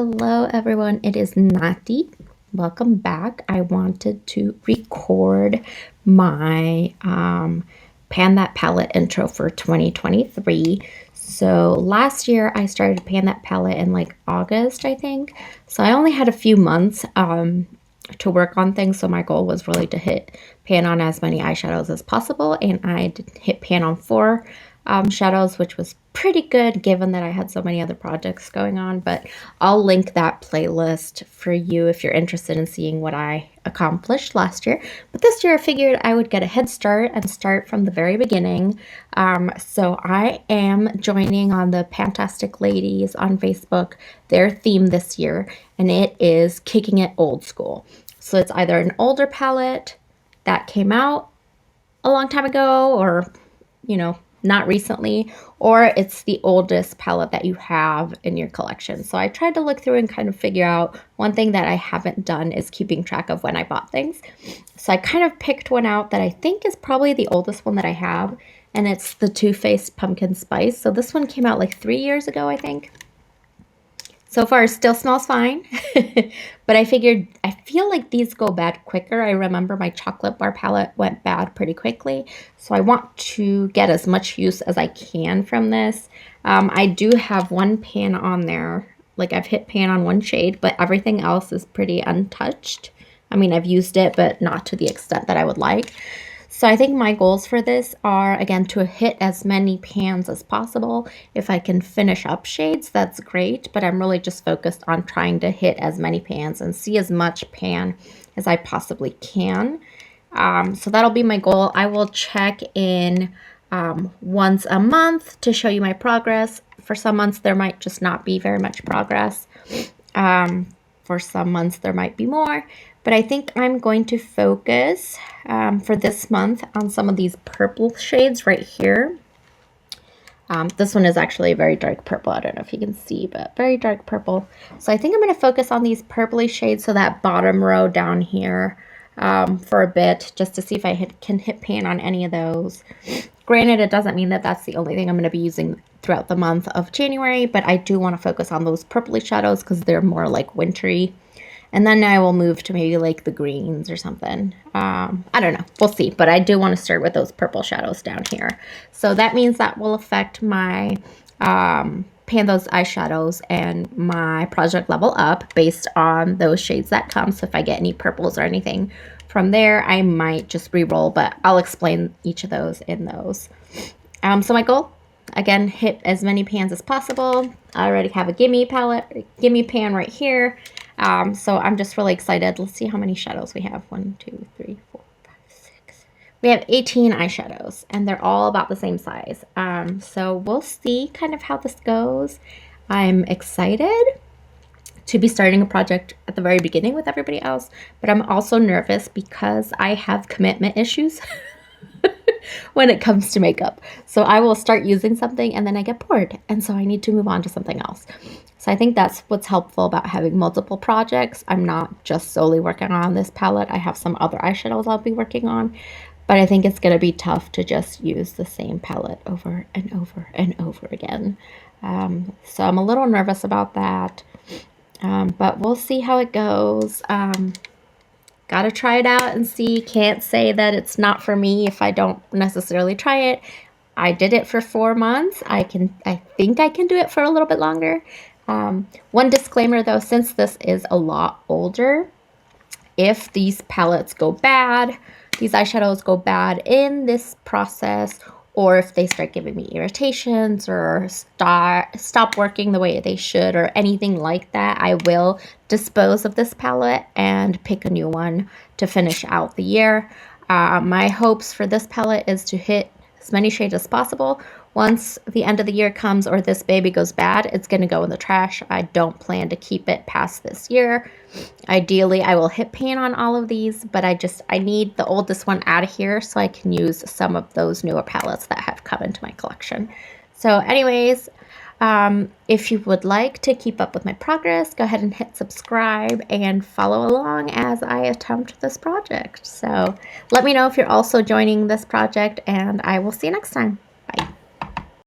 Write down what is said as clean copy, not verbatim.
Hello everyone, it is Nati. Welcome back. I wanted to record my Pan That Palette intro for 2023. So last year I started Pan That Palette in like August, I think. So I only had a few months to work on things. So my goal was really to hit pan on as many eyeshadows as possible. And I did hit pan on 4 shadows, which was pretty good given that I had so many other projects going on. But I'll link that playlist for you if you're interested in seeing what I accomplished last year. But this year I figured I would get a head start and start from the very beginning. So I am joining on the Fantastic Ladies on Facebook, their theme this year, and it is Kicking It Old School. So it's either an older palette that came out a long time ago or, not recently, or it's the oldest palette that you have in your collection. So I tried to look through and kind of figure out. One thing that I haven't done is keeping track of when I bought things. So I kind of picked one out that I think is probably the oldest one that I have, and it's the Too Faced Pumpkin Spice. So this one came out like 3 years ago, I think. So far, it still smells fine, but I feel like these go bad quicker. I remember my chocolate bar palette went bad pretty quickly, so I want to get as much use as I can from this. I do have one pan on there, like I've hit pan on one shade, but everything else is pretty untouched. I mean, I've used it, but not to the extent that I would like. So I think my goals for this are, again, to hit as many pans as possible. If I can finish up shades, that's great, but I'm really just focused on trying to hit as many pans and see as much pan as I possibly can. So that'll be my goal. I will check in once a month to show you my progress. For some months, there might just not be very much progress. For some months, there might be more. But I think I'm going to focus for this month on some of these purple shades right here. This one is actually a very dark purple. I don't know if you can see, but very dark purple. So I think I'm going to focus on these purpley shades, so that bottom row down here for a bit, just to see if I can hit pan on any of those. Granted, it doesn't mean that that's the only thing I'm going to be using throughout the month of January, but I do want to focus on those purpley shadows because they're more like wintry. And then I will move to maybe like the greens or something. I don't know. We'll see. But I do want to start with those purple shadows down here. So that means that will affect my pan those eyeshadows and my project level up based on those shades that come. So if I get any purples or anything from there, I might just re-roll. But I'll explain each of those in those. So my goal, again, hit as many pans as possible. I already have a gimme pan right here. So I'm just really excited. Let's see how many shadows we have. 1, 2, 3, 4, 5, 6. We have 18 eyeshadows, and they're all about the same size. So we'll see kind of how this goes. I'm excited to be starting a project at the very beginning with everybody else, but I'm also nervous because I have commitment issues when it comes to makeup. So I will start using something and then I get bored, and so I need to move on to something else. So I think that's what's helpful about having multiple projects. I'm not just solely working on this palette. I have some other eyeshadows I'll be working on, but I think it's going to be tough to just use the same palette over and over and over again. So I'm a little nervous about that, but we'll see how it goes. Got to try it out and see. Can't say that it's not for me if I don't necessarily try it. I did it for 4 months. I think I can do it for a little bit longer. One disclaimer though, since this is a lot older, if these palettes go bad, these eyeshadows go bad in this process, or if they start giving me irritations or stop working the way they should or anything like that, I will dispose of this palette and pick a new one to finish out the year. My hopes for this palette is to hit as many shades as possible. Once the end of the year comes or this baby goes bad, it's going to go in the trash. I don't plan to keep it past this year. Ideally, I will hit pan on all of these, but I need the oldest one out of here so I can use some of those newer palettes that have come into my collection. So anyways, if you would like to keep up with my progress, go ahead and hit subscribe and follow along as I attempt this project. So let me know if you're also joining this project, and I will see you next time.